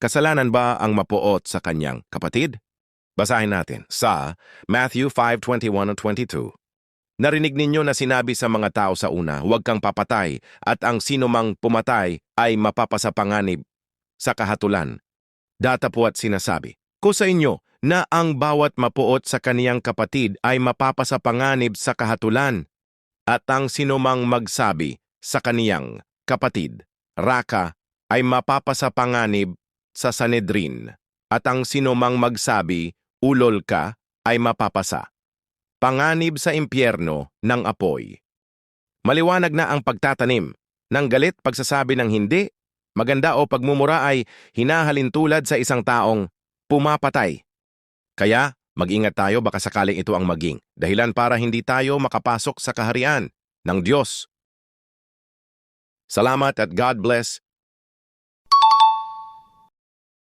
Kasalanan ba ang mapuot sa kanyang kapatid? Basahin natin sa Matthew 5:21-22. Narinig ninyo na sinabi sa mga tao sa una, huwag kang papatay, at ang sinumang pumatay ay mapapasapanganib sa kahatulan. Datapwat sinasabi ko sa inyo na ang bawat mapuot sa kaniyang kapatid ay mapapasapanganib sa kahatulan, at ang sinumang magsabi sa kaniyang kapatid, Raka, ay mapapasapanganib sa Sanedrin, at ang sinumang magsabi, Ulol ka, ay mapapasa panganib sa impyerno ng apoy. Maliwanag na ang pagtatanim ng galit, pagsasabi ng hindi, maganda o pagmumura ay hinahalin tulad sa isang taong pumapatay. Kaya, mag-ingat tayo, baka sakaling ito ang maging dahilan para hindi tayo makapasok sa kaharian ng Diyos. Salamat at God bless.